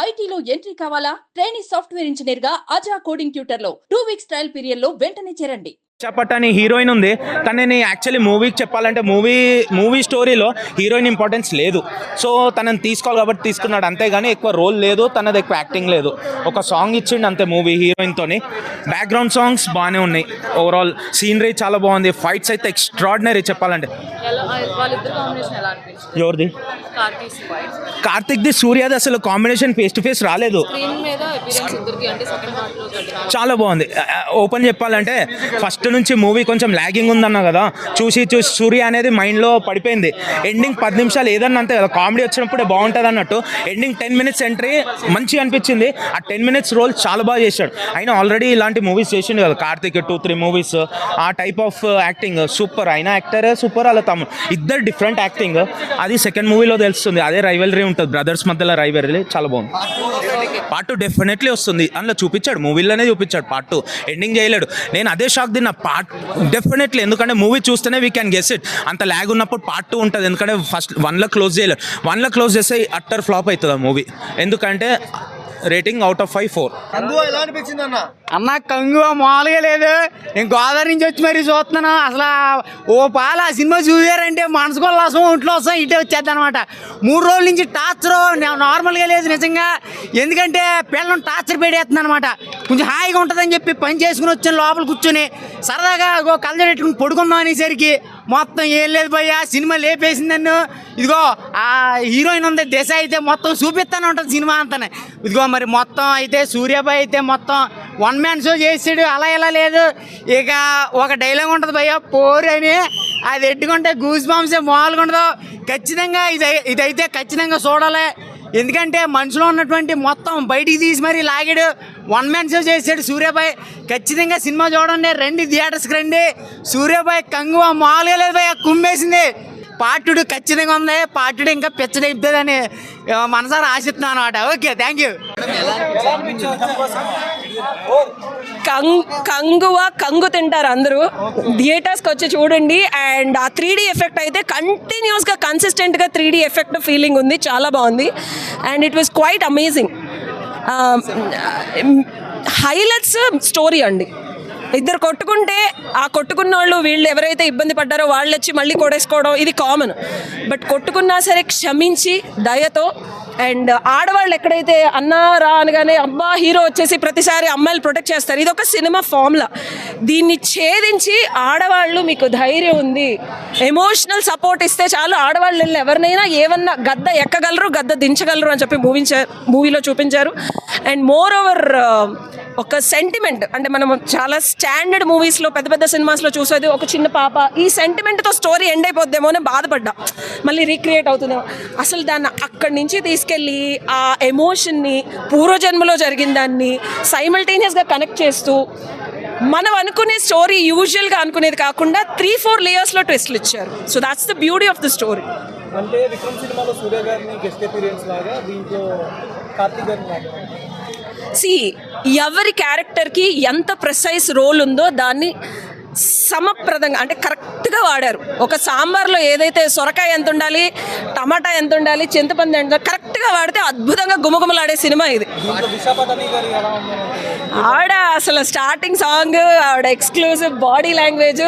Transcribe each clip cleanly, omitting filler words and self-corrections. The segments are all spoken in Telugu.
ఐటీలో ఎంట్రీ కావాలా? ట్రైనీ సాఫ్ట్వేర్ ఇంజనీర్ గా అజా కోడింగ్ ట్యూటర్ లో 2 వీక్స్ ట్రయల్ పీరియడ్ లో వెంటనే చేరండి. చపట్ అని హీరోయిన్ ఉంది, కానీ నేను యాక్చువల్లీ మూవీకి చెప్పాలంటే మూవీ స్టోరీలో హీరోయిన్ ఇంపార్టెన్స్ లేదు. సో తనని తీసుకోవాలి కాబట్టి తీసుకున్నాడు, అంతేగాని ఎక్కువ రోల్ లేదు, తనది ఎక్కువ యాక్టింగ్ లేదు. ఒక సాంగ్ ఇచ్చిండు అంతే మూవీ హీరోయిన్తోని. బ్యాక్గ్రౌండ్ సాంగ్స్ బాగానే ఉన్నాయి. ఓవరాల్ సీనరీ చాలా బాగుంది. ఫైట్స్ అయితే ఎక్స్ట్రాడినరీ చెప్పాలంటే. ఎవరిది? కార్తిక్ది సూర్యది అసలు కాంబినేషన్ ఫేస్ టు ఫేస్ రాలేదు. చాలా బాగుంది. ఓపెన్ చెప్పాలంటే ఫస్ట్ నుంచి మూవీ కొంచెం ల్యాగింగ్ ఉందన్నా కదా, చూసి సూర్య అనేది మైండ్లో పడిపోయింది. ఎండింగ్ 10 నిమిషాలు ఏదన్నా అంతే కదా, కామెడీ వచ్చినప్పుడే బాగుంటుంది అన్నట్టు. ఎండింగ్ 10 minutes ఎంట్రీ మంచిగా అనిపించింది. ఆ 10 minutes రోల్ చాలా బాగా చేశాడు. అయినా ఆల్రెడీ ఇలాంటి మూవీస్ చేసిండు కదా కార్తిక్, 2-3 మూవీస్. ఆ టైప్ ఆఫ్ యాక్టింగ్ సూపర్. అయినా యాక్టరే సూపర్, అలా తమ్ముడు ఇద్దరు డిఫరెంట్ యాక్టింగ్. అది సెకండ్ మూవీలో తెలుస్తుంది. అదే రైవలరీ ఉంటుంది, బ్రదర్స్ మధ్యలో రైవలరీ చాలా బాగుంది. పార్ట్ 2 డెఫినెట్లీ వస్తుంది. అందులో చూపించాడు, మూవీలోనే చూపించాడు. పార్ట్ 2 ఎండింగ్ చేయలేడు. నేను అదే షాక్ తిన్నా. పార్ట్ డెఫినెట్లీ, ఎందుకంటే మూవీ చూస్తేనే వీ క్యాన్ గెస్ ఇట్. అంత ల్యాగ్ ఉన్నప్పుడు పార్ట్ 2 ఉంటుంది. ఎందుకంటే ఫస్ట్ 1లో క్లోజ్ చేయలేడు. 1లో క్లోజ్ చేస్తే అట్టర్ ఫ్లాప్ అవుతుంది ఆ మూవీ. ఎందుకంటే రేటింగ్ అవుట్ ఆఫ్ 5 4. అన్న కంగు మామూలుగా లేదు. నేను గోదావరి నుంచి వచ్చి మరీ చూస్తున్నాను. అసలు ఓ పాల ఆ సినిమా చూసారంటే మనసుకోసం ఒంట్లో వస్తాం ఇటే వచ్చేద్ది అనమాట. 3 రోజుల నుంచి టార్చర్ నార్మల్గా లేదు నిజంగా. ఎందుకంటే పిల్లలను టార్చర్ పెడేస్తుంది అనమాట. కొంచెం హాయిగా ఉంటుందని చెప్పి పని చేసుకుని వచ్చాను లోపల కూర్చొని సరదాగా కళ్ళ పెట్టుకుని పడుకుందాం అనేసరికి మొత్తం ఏం లేదు భయ్య, సినిమా లేపేసింది నన్ను. ఇదిగో ఆ హీరోయిన్ ఉంది దిశ అయితే మొత్తం చూపిస్తానే ఉంటుంది సినిమా అంతానే. ఇదిగో మరి మొత్తం అయితే సూర్యాబాయ్ అయితే మొత్తం 1 man షో చేసాడు. అలా ఇలా లేదు. ఇక ఒక డైలాగ్ ఉంటుంది భయ్య, పోరు అని. అది ఎట్టుకుంటే గూస్ బాంబ్సే మామూలుగా ఉండదు. ఖచ్చితంగా ఇదైతే ఖచ్చితంగా చూడాలి. ఎందుకంటే మనసులో ఉన్నటువంటి మొత్తం బయటికి తీసి మరీ లాగాడు. 1 man షో చేసాడు సూర్యాబాయ్. ఖచ్చితంగా సినిమా చూడండి, రండి థియేటర్స్కి రండి. సూర్యాబాయ్ కంగువ మామూలుగా లేదు భయ్య, కుమ్మేసింది. పార్ట్ 2 ఖచ్చితంగా ఉంది. పార్ట్ 2 ఇంకా పెచ్చడైపోతుందని మనసారా ఆశిస్తున్నాను అనమాట. Okay, thank you. కంగు తింటారు అందరూ. థియేటర్స్కి వచ్చి చూడండి. అండ్ ఆ 3D ఎఫెక్ట్ అయితే కంటిన్యూస్గా కన్సిస్టెంట్గా 3D ఎఫెక్ట్ ఫీలింగ్ ఉంది. చాలా బాగుంది. And it was quite amazing. Highlights story అండి. ఇద్దరు కొట్టుకుంటే ఆ కొట్టుకున్న వీళ్ళు ఎవరైతే ఇబ్బంది పడ్డారో వాళ్ళు వచ్చి మళ్ళీ కొడేసుకోవడం ఇది కామన్. బట్ కొట్టుకున్నా సరే క్షమించి దయతో. అండ్ ఆడవాళ్ళు ఎక్కడైతే అన్నారా అనగానే అబ్బా హీరో వచ్చేసి ప్రతిసారి అమ్మాయిలు ప్రొటెక్ట్ చేస్తారు. ఇది ఒక సినిమా ఫార్ములా. దీన్ని ఛేదించి ఆడవాళ్ళు మీకు ధైర్యం ఉంది, ఎమోషనల్ సపోర్ట్ ఇస్తే చాలు, ఆడవాళ్ళు వెళ్ళి ఎవరినైనా ఏమన్నా గద్ద ఎక్కగలరు, గద్ద దించగలరు అని చెప్పి మూవీలో చూపించారు. అండ్ మోర్ ఓవర్ ఒక సెంటిమెంట్, అంటే మనం చాలా స్టాండర్డ్ మూవీస్లో పెద్ద పెద్ద సినిమాస్లో చూసేది ఒక చిన్న పాప, ఈ సెంటిమెంట్తో స్టోరీ ఎండ్ అయిపోద్దేమో అని బాధపడ్డా. మళ్ళీ రీక్రియేట్ అవుతుందేమో. అసలు దాన్ని అక్కడి నుంచి తీసుకెళ్ళి ఆ ఎమోషన్ని, పూర్వజన్మలో జరిగిన దాన్ని సైమల్టేనియస్గా కనెక్ట్ చేస్తూ మనం అనుకునే స్టోరీ యూజువల్గా అనుకునేది కాకుండా 3-4 లేయర్స్లో ట్విస్ట్లు ఇచ్చారు. So that's the beauty of the story. అంటే విక్రమ్ సినిమాలో సూర్య గారిని గెస్ట్ అపియరెన్స్ లాగా, దీంట్లో కార్తీక్ గారిని లాగా. ఎవరి క్యారెక్టర్కి ఎంత ప్రెసైజ్ రోల్ ఉందో దాన్ని సమప్రదంగా అంటే కరెక్ట్గా వాడారు. ఒక సాంబార్లో ఏదైతే సొరకాయ ఎంత ఉండాలి, టమాటా ఎంత ఉండాలి, చింతపండు ఎంత కరెక్ట్గా వాడితే అద్భుతంగా గుమగుమలాడే సినిమా ఇది. ఆవిడ అసలు స్టార్టింగ్ సాంగ్, ఆవిడ ఎక్స్క్లూజివ్ బాడీ లాంగ్వేజ్,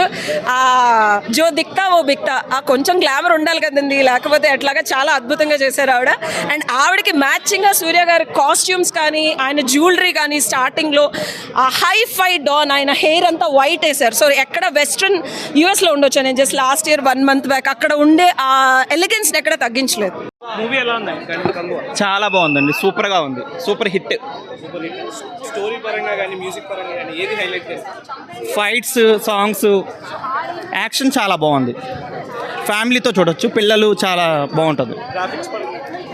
జో దిక్తా ఓ బిక్తా, ఆ కొంచెం గ్లామర్ ఉండాలి కదండి, లేకపోతే ఎట్లాగా చాలా అద్భుతంగా చేశారు ఆవిడ. అండ్ ఆవిడకి మ్యాచింగ్గా సూర్య గారి కాస్ట్యూమ్స్ కానీ, ఆయన జ్యువెలరీ కానీ, స్టార్టింగ్లో ఆ హై ఫై డాన్, ఆయన హెయిర్ అంతా వైట్ వేశారు. సో ఎక్కడ వెస్ట్రన్ యూఎస్లో ఉండొచ్చు, నేను just last year 1 month back అక్కడ ఉండే ఆ ఎలిగెన్స్ని ఎక్కడ తగ్గించలేదు. మూవీ ఎలా ఉంది? చాలా బాగుందండి, సూపర్గా ఉంది, సూపర్ హిట్. స్టోరీ పరంగా కానీ, మ్యూజిక్ పరంగా కానీ ఏది హైలైట్ చేస్తారు? ఫైట్స్, సాంగ్స్, యాక్షన్ చాలా బాగుంది. ఫ్యామిలీతో చూడొచ్చు, పిల్లలు చాలా బాగుంటుంది.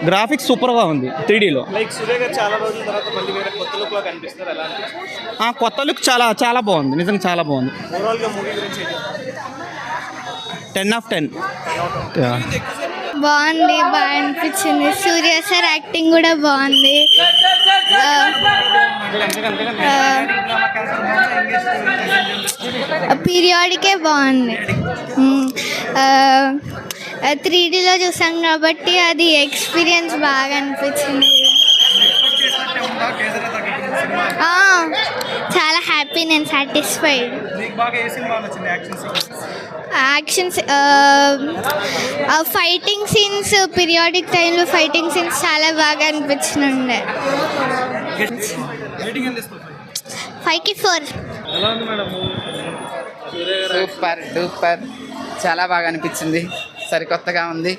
గ్రాఫిక్స్ సూపర్గా ఉంది 3Dలో. లైక్ సూర్య గారు చాలా రోజుల తర్వాత మళ్ళీ వేరే కొత్త లుక్లో కనిపిస్తారు. ఎలా ఆ కొత్త లుక్ చాలా బాగుంది, నిజంగా చాలా బాగుంది. ఓవరాల్గా మూవీ గురించి 10 of 10. బాగుంది, బాగా అనిపించింది. సూర్య సార్ యాక్టింగ్ కూడా బాగుంది. పీరియాడికే బాగుంది. 3Dలో చూసాం కాబట్టి అది ఎక్స్పీరియన్స్ బాగా అనిపించింది. హ్యాపీ, నేను సాటిస్ఫైడ్. మీకు బాగా ఏ సినిమా నచ్చింది action scenes? Actions, fighting scenes, periodic టైంలో ఫైటింగ్ సీన్స్ చాలా బాగా అనిపించినుండే. రేటింగ్ ఎంత ఇస్తారు? 5కి 4. ఎలా ఉంది మేడం మూవీ? సూర్య గారు సూపర్ డూపర్, చాలా బాగా అనిపించింది. సరికొత్తగా ఉంది.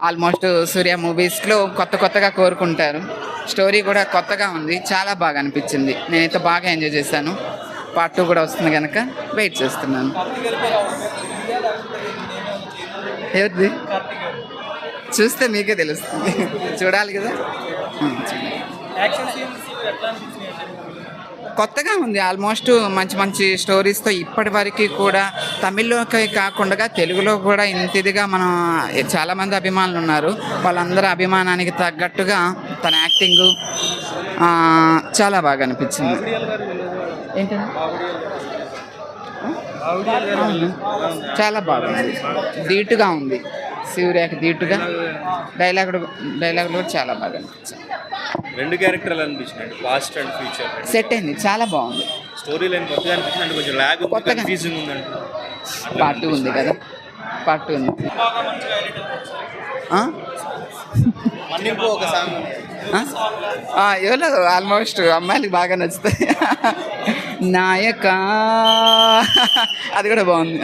ఆల్మోస్ట్ సూర్య మూవీస్లో కొత్తగా కోరుకుంటారు. స్టోరీ కూడా కొత్తగా ఉంది, చాలా బాగా అనిపించింది. నేనైతే బాగా ఎంజాయ్ చేశాను. పార్ట్ 2 కూడా వస్తుంది కనుక వెయిట్ చేస్తున్నాను. ఎవరిది చూస్తే మీకే తెలుస్తుంది, చూడాలి కదా. చూడండి. యాక్షన్ సీన్స్ ఎట్లా అనిపించినాయి? కొత్తగా ఉంది. ఆల్మోస్ట్ మంచి స్టోరీస్తో ఇప్పటి వరకు కూడా తమిళ్లోకి కాకుండా తెలుగులో కూడా ఇంతిదిగా మనం చాలామంది అభిమానులు ఉన్నారు. వాళ్ళందరూ అభిమానానికి తగ్గట్టుగా తన యాక్టింగు చాలా బాగా అనిపించింది. ఏంటండి చాలా బాగుంది, ధీటుగా ఉంది. సూర్యకి ధీటుగా డైలాగులు కూడా చాలా బాగా అనిపించింది. 2 క్యారెక్టర్లు అనిపించినాయి, పాస్ట్ అండ్ ఫ్యూచర్. సెట్ అయింది, చాలా బాగుంది. స్టోరీ లైన్ కొత్తగా అనిపించింది, కొంచెం ల్యాగ్ కొత్తగా. కన్ఫ్యూజింగ్ ఉందండి. పార్ట్ 2 ఉంది కదా, పార్ట్ 2 ఉంది. మన్నింపు ఒక సాంగ్ ఉంది. ఎవరో ఆల్మోస్ట్ అమ్మాయిలకి బాగా నచ్చుతాయి. నాయక అది కూడా బాగుంది.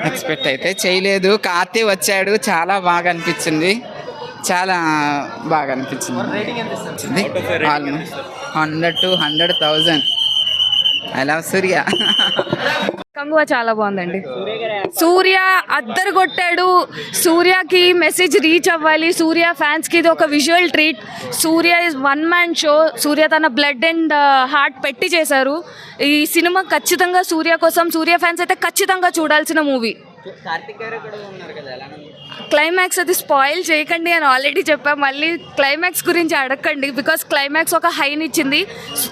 ఎక్స్పెక్ట్ అయితే చేయలేదు. కార్తీ వచ్చాడు, చాలా బాగా అనిపించింది. చాలా బాగా అనిపించింది. Almost 100 to 100,000. ఐ లవ్ సూర్య. కంగువ చాలా బాగుందండి. సూర్య అద్దరు కొట్టాడు. సూర్యకి మెసేజ్ రీచ్ అవ్వాలి. సూర్య ఫ్యాన్స్కి ఇది ఒక visual treat. Surya is 1 man show. Surya తన బ్లడ్ అండ్ హార్ట్ పెట్టి చేశారు ఈ సినిమా. ఖచ్చితంగా సూర్య కోసం సూర్య ఫ్యాన్స్ అయితే ఖచ్చితంగా చూడాల్సిన మూవీ. క్లైమాక్స్ అది స్పాయిల్ చేయకండి అని ఆల్రెడీ చెప్పా. మళ్ళీ క్లైమాక్స్ గురించి అడగండి, బికాస్ క్లైమాక్స్ ఒక హైనిచ్చింది.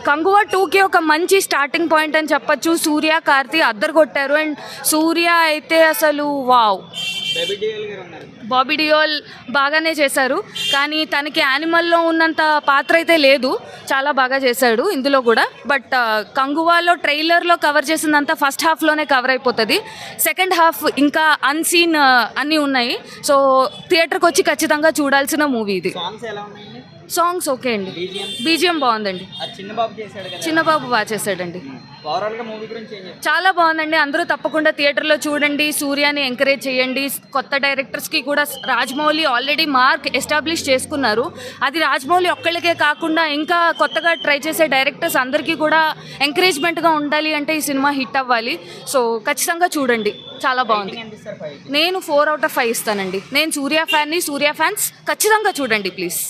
కంగువ 2కి ఒక మంచి స్టార్టింగ్ పాయింట్ అని చెప్పొచ్చు. సూర్య కార్తీ అద్దరు కొట్టారు. అండ్ సూర్య అయితే అసలు వావ్. బాబీ డియోల్ బాగానే చేశారు, కానీ తనకి యానిమల్లో ఉన్నంత పాత్ర అయితే లేదు. చాలా బాగా చేశాడు ఇందులో కూడా. బట్ కంగువాలో ట్రైలర్లో కవర్ చేసిందంతా ఫస్ట్ హాఫ్లోనే కవర్ అయిపోతుంది. సెకండ్ హాఫ్ ఇంకా అన్సీన్ అన్నీ ఉన్నాయి. సో థియేటర్కి వచ్చి ఖచ్చితంగా చూడాల్సిన మూవీ ఇది. సాంగ్స్ ఓకే అండి, బీజిఎం బాగుందండి. చిన్నబాబు బాగా చేశాడండి. చాలా బాగుందండి. అందరూ తప్పకుండా థియేటర్లో చూడండి. సూర్యాని ఎంకరేజ్ చేయండి. కొత్త డైరెక్టర్స్కి కూడా రాజమౌళి ఆల్రెడీ మార్క్ ఎస్టాబ్లిష్ చేసుకున్నారు. అది రాజమౌళి ఒక్కళ్ళకే కాకుండా ఇంకా కొత్తగా ట్రై చేసే డైరెక్టర్స్ అందరికీ కూడా ఎంకరేజ్మెంట్గా ఉండాలి అంటే ఈ సినిమా హిట్ అవ్వాలి. సో ఖచ్చితంగా చూడండి, చాలా బాగుంది. నేను 4 out of 5 ఇస్తానండి. నేను సూర్య ఫ్యాన్ని. సూర్య ఫ్యాన్స్ ఖచ్చితంగా చూడండి ప్లీజ్.